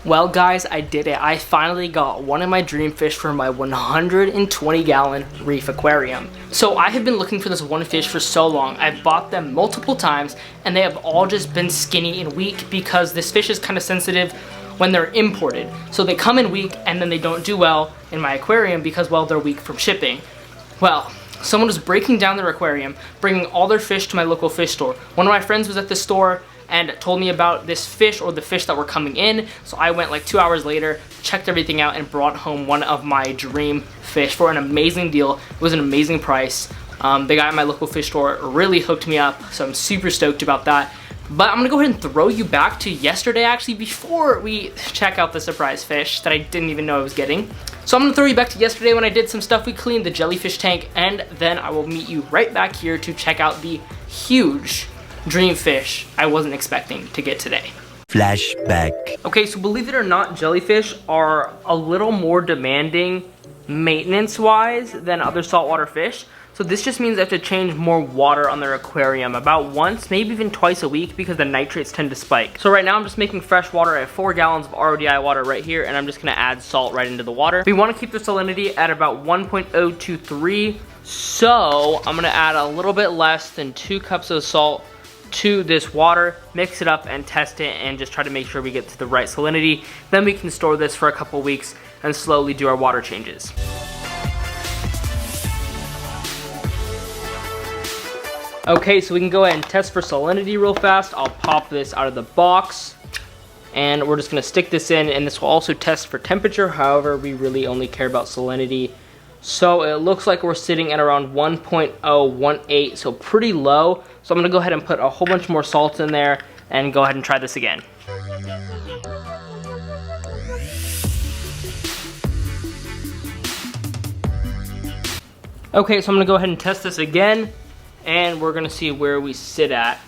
Well guys, I did it. I finally got one of my dream fish for my 120-gallon reef aquarium. So I have been looking for this one fish for so long. I've bought them multiple times and they have all just been skinny and weak because this fish is kind of sensitive when they're imported. So they come in weak and then they don't do well in my aquarium because, well, they're weak from shipping. Well, someone was breaking down their aquarium, bringing all their fish to my local fish store. One of my friends was at the store and told me about this fish, or the fish that were coming in. So I went like 2 hours later, checked everything out, and brought home one of my dream fish for an amazing deal. It was an amazing price. The guy at my local fish store really hooked me up, so I'm super stoked about that. But I'm gonna go ahead and throw you back to yesterday actually before we check out the surprise fish that I didn't even know I was getting. So I'm gonna throw you back to yesterday when I did some stuff. We cleaned the jellyfish tank, and then I will meet you right back here to check out the huge dream fish I wasn't expecting to get today. Flashback. Okay, so believe it or not, jellyfish are a little more demanding maintenance-wise than other saltwater fish. So this just means I have to change more water on their aquarium about once, maybe even twice a week because the nitrates tend to spike. So right now I'm just making fresh water. I have 4 gallons of RODI water right here, and I'm just gonna add salt right into the water. We wanna keep the salinity at about 1.023, so I'm gonna add a little bit less than 2 cups of salt to this water, mix it up and test it, and just try to make sure we get to the right salinity. Then we can store this for a couple weeks and slowly do our water changes. Okay, so we can go ahead and test for salinity real fast. I'll pop this out of the box and we're just gonna stick this in, and this will also test for temperature. However, we really only care about salinity. So it looks like we're sitting at around 1.018, so pretty low. So I'm gonna go ahead and put a whole bunch more salt in there and go ahead and try this again. Okay, so I'm gonna go ahead and test this again, and we're gonna see where we sit at.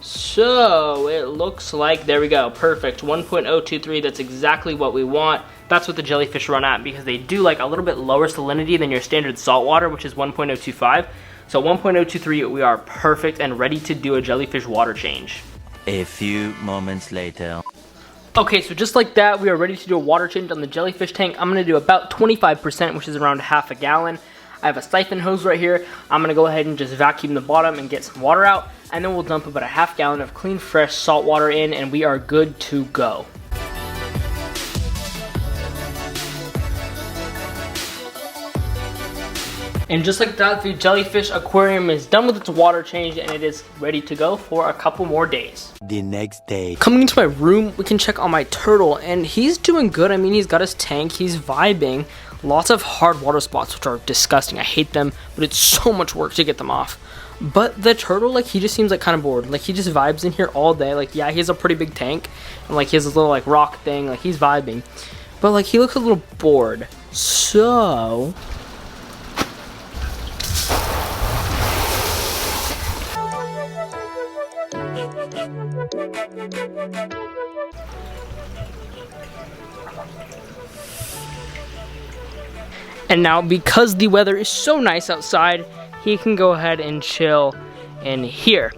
So it looks like, there we go, perfect, 1.023, that's exactly what we want. That's what the jellyfish run at because they do like a little bit lower salinity than your standard salt water, which is 1.025. So 1.023, we are perfect and ready to do a jellyfish water change. A few moments later. Okay, so just like that, we are ready to do a water change on the jellyfish tank. I'm gonna do about 25%, which is around half a gallon. I have a siphon hose right here. I'm gonna go ahead and just vacuum the bottom and get some water out, and then we'll dump about a half gallon of clean, fresh salt water in, and we are good to go. And just like that, the jellyfish aquarium is done with its water change, and it is ready to go for a couple more days. The next day. Coming into my room, we can check on my turtle, and he's doing good. I mean, he's got his tank, he's vibing. Lots of hard water spots, which are disgusting. I hate them, but it's so much work to get them off. But the turtle, like, he just seems like kind of bored. Like, he just vibes in here all day. Like, yeah, he has a pretty big tank, and like he has this little like rock thing. Like, he's vibing, but like he looks a little bored. So and now, because the weather is so nice outside, he can go ahead and chill in here.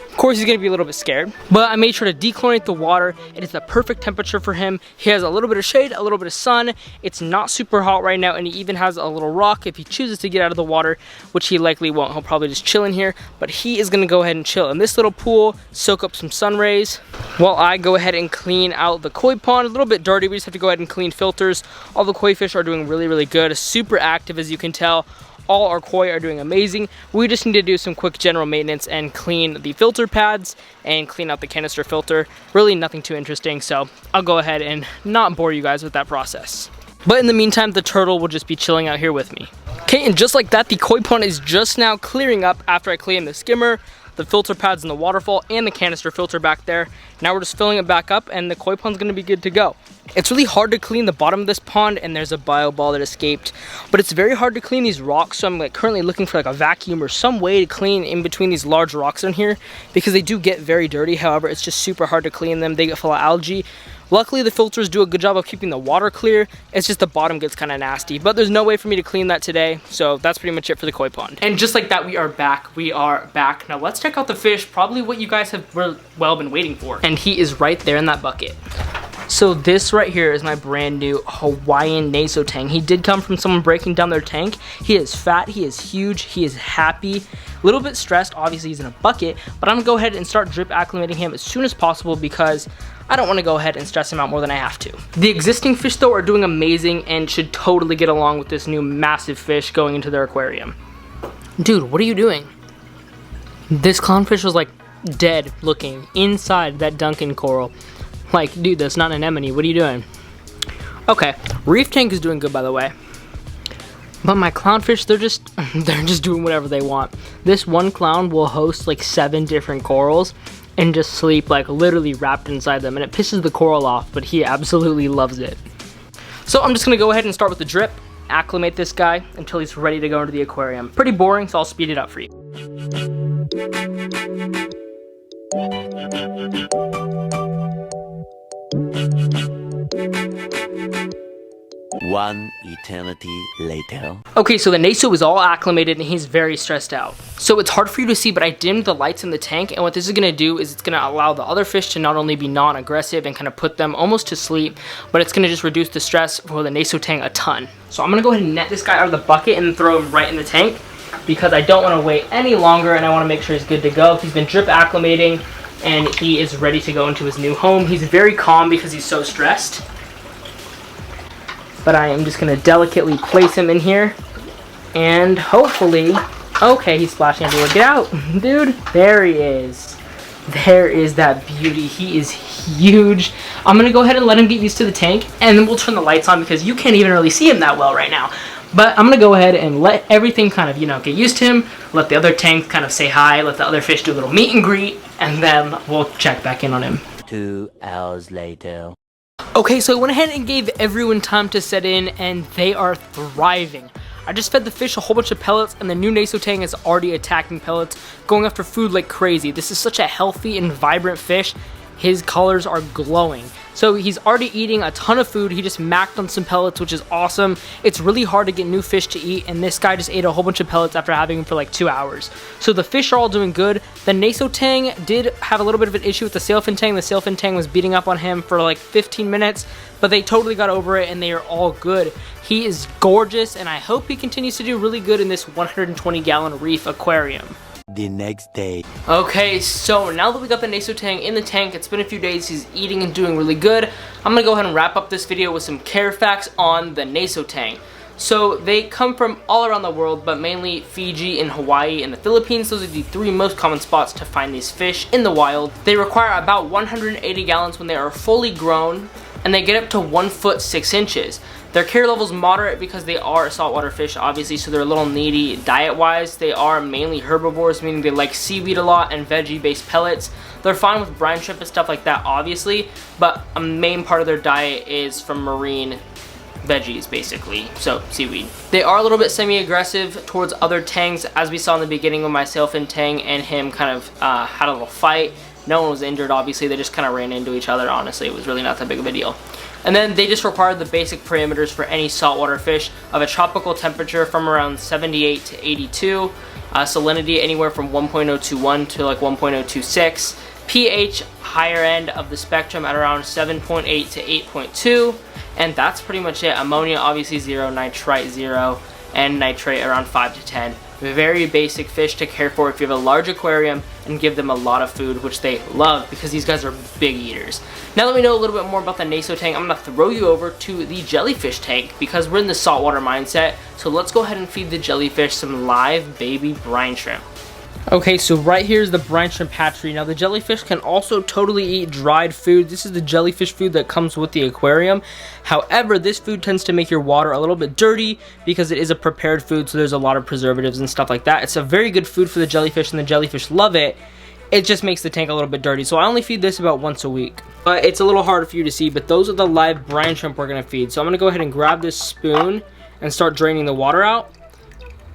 Of course, he's gonna be a little bit scared, but I made sure to dechlorinate the water. It is the perfect temperature for him. He has a little bit of shade, a little bit of sun. It's not super hot right now, and he even has a little rock if he chooses to get out of the water, which he likely won't. He'll probably just chill in here, but he is gonna go ahead and chill in this little pool, soak up some sun rays, while I go ahead and clean out the koi pond. A little bit dirty, we just have to go ahead and clean filters. All the koi fish are doing really, really good, super active as you can tell. All our koi are doing amazing. We just need to do some quick general maintenance and clean the filter pads and clean out the canister filter. Really nothing too interesting, so I'll go ahead and not bore you guys with that process. But in the meantime, the turtle will just be chilling out here with me. Okay, and just like that, the koi pond is just now clearing up after I cleaned the skimmer, the filter pads in the waterfall, and the canister filter back there. Now we're just filling it back up, and the koi pond's gonna be good to go. It's really hard to clean the bottom of this pond, and there's a bio ball that escaped, but it's very hard to clean these rocks, so I'm like currently looking for like a vacuum or some way to clean in between these large rocks in here, because they do get very dirty. However, it's just super hard to clean them. They get full of algae. Luckily, the filters do a good job of keeping the water clear. It's just the bottom gets kind of nasty, but there's no way for me to clean that today, so that's pretty much it for the koi pond. And just like that, we are back. We are back. Now let's check out the fish, probably what you guys have been waiting for. And he is right there in that bucket. So this right here is my brand new Hawaiian Naso Tang. He did come from someone breaking down their tank. He is fat, he is huge, he is happy, a little bit stressed, obviously he's in a bucket, but I'm gonna go ahead and start drip acclimating him as soon as possible because I don't wanna go ahead and stress him out more than I have to. The existing fish though are doing amazing and should totally get along with this new massive fish going into their aquarium. Dude, what are you doing? This clownfish was like dead looking inside that Duncan coral. Like, dude, that's not an anemone. What are you doing? Okay, reef tank is doing good, by the way. But my clownfish, they're just doing whatever they want. This one clown will host like 7 different corals and just sleep like literally wrapped inside them, and it pisses the coral off, but he absolutely loves it. So I'm just gonna go ahead and start with the drip, acclimate this guy until he's ready to go into the aquarium. Pretty boring, so I'll speed it up for you. One eternity later. Okay, so the Naso is all acclimated and he's very stressed out. So it's hard for you to see, but I dimmed the lights in the tank, and what this is gonna do is it's gonna allow the other fish to not only be non-aggressive and kind of put them almost to sleep, but it's gonna just reduce the stress for the Naso Tang a ton. So I'm gonna go ahead and net this guy out of the bucket and throw him right in the tank because I don't wanna wait any longer and I wanna make sure he's good to go. He's been drip acclimating and he is ready to go into his new home. He's very calm because he's so stressed. But I am just gonna delicately place him in here and hopefully, okay, he's splashing everywhere. Get out, dude. There he is. There is that beauty. He is huge. I'm gonna go ahead and let him get used to the tank and then we'll turn the lights on because you can't even really see him that well right now. But I'm gonna go ahead and let everything kind of, get used to him, let the other tank kind of say hi, let the other fish do a little meet and greet, and then we'll check back in on him. 2 hours later. Okay, so I went ahead and gave everyone time to set in, and they are thriving. I just fed the fish a whole bunch of pellets, and the new Naso Tang is already attacking pellets, going after food like crazy. This is such a healthy and vibrant fish. His colors are glowing. So he's already eating a ton of food. He just macked on some pellets, which is awesome. It's really hard to get new fish to eat, and this guy just ate a whole bunch of pellets after having him for like 2 hours. So the fish are all doing good. The Naso Tang did have a little bit of an issue with the sailfin tang. The sailfin tang was beating up on him for like 15 minutes, but they totally got over it and they are all good. He is gorgeous, and I hope he continues to do really good in this 120-gallon reef aquarium. The next day. Okay, so now that we got the Naso Tang in the tank, it's been a few days, he's eating and doing really good. I'm gonna go ahead and wrap up this video with some care facts on the Naso Tang. So they come from all around the world, but mainly Fiji and Hawaii and the Philippines. Those are the 3 most common spots to find these fish in the wild. They require about 180 gallons when they are fully grown, and they get up to 1 foot 6 inches. Their care level is moderate because they are saltwater fish, obviously, so they're a little needy diet-wise. They are mainly herbivores, meaning they like seaweed a lot and veggie-based pellets. They're fine with brine shrimp and stuff like that, obviously, but a main part of their diet is from marine veggies, basically, so seaweed. They are a little bit semi-aggressive towards other tangs, as we saw in the beginning when my sailfin tang and him kind of had a little fight. No one was injured, obviously. They just kind of ran into each other. Honestly, it was really not that big of a deal. And then they just require the basic parameters for any saltwater fish of a tropical temperature from around 78 to 82, salinity anywhere from 1.021 to like 1.026, pH higher end of the spectrum at around 7.8 to 8.2, and that's pretty much it. Ammonia obviously 0, nitrite 0, and nitrate around 5 to 10. Very basic fish to care for if you have a large aquarium and give them a lot of food, which they love because these guys are big eaters. Now that we know a little bit more about the Naso Tang, I'm going to throw you over to the jellyfish tank because we're in the saltwater mindset. So let's go ahead and feed the jellyfish some live baby brine shrimp. Okay, so right here is the brine shrimp hatchery. Now the jellyfish can also totally eat dried food. This is the jellyfish food that comes with the aquarium. However, this food tends to make your water a little bit dirty because it is a prepared food, so there's a lot of preservatives and stuff like that. It's a very good food for the jellyfish and the jellyfish love it. It just makes the tank a little bit dirty, so I only feed this about once a week. But it's a little harder for you to see, but those are the live brine shrimp we're gonna feed. So I'm gonna go ahead and grab this spoon and start draining the water out.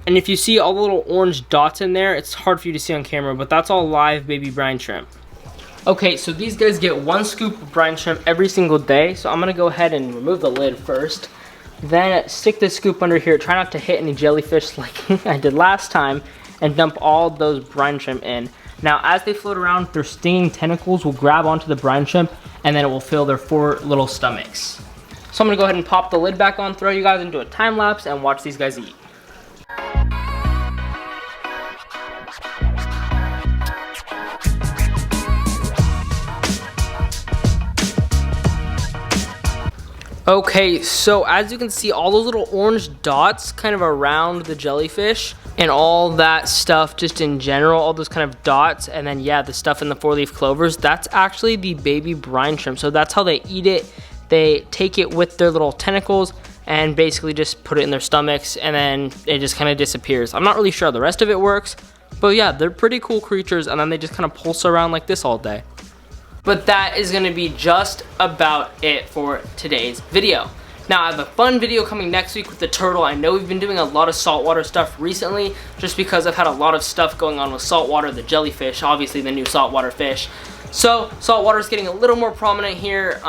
And if you see all the little orange dots in there, it's hard for you to see on camera, but that's all live baby brine shrimp. Okay, so these guys get 1 scoop of brine shrimp every single day. So I'm gonna go ahead and remove the lid first. Then stick this scoop under here. Try not to hit any jellyfish like I did last time, and dump all those brine shrimp in. Now, as they float around, their stinging tentacles will grab onto the brine shrimp, and then it will fill their 4 little stomachs. So I'm gonna go ahead and pop the lid back on, throw you guys into a time lapse, and watch these guys eat. Okay, so as you can see, all those little orange dots kind of around the jellyfish and all that stuff just in general, all those kind of dots, and then yeah, the stuff in the 4-leaf clovers, that's actually the baby brine shrimp. So that's how they eat it. They take it with their little tentacles and basically just put it in their stomachs, and then it just kind of disappears. I'm not really sure how the rest of it works, but yeah, they're pretty cool creatures, and then they just kind of pulse around like this all day. But that is going to be just about it for today's video. Now, I have a fun video coming next week with the turtle. I know we've been doing a lot of saltwater stuff recently just because I've had a lot of stuff going on with saltwater, the jellyfish, obviously the new saltwater fish. So saltwater is getting a little more prominent here,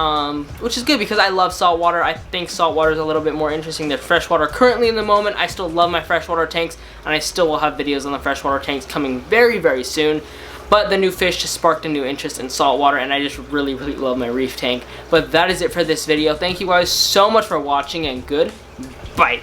which is good because I love saltwater. I think saltwater is a little bit more interesting than freshwater currently in the moment. I still love my freshwater tanks, and I still will have videos on the freshwater tanks coming very, very soon. But the new fish just sparked a new interest in saltwater, and I just really, really love my reef tank. But that is it for this video. Thank you guys so much for watching, and goodbye.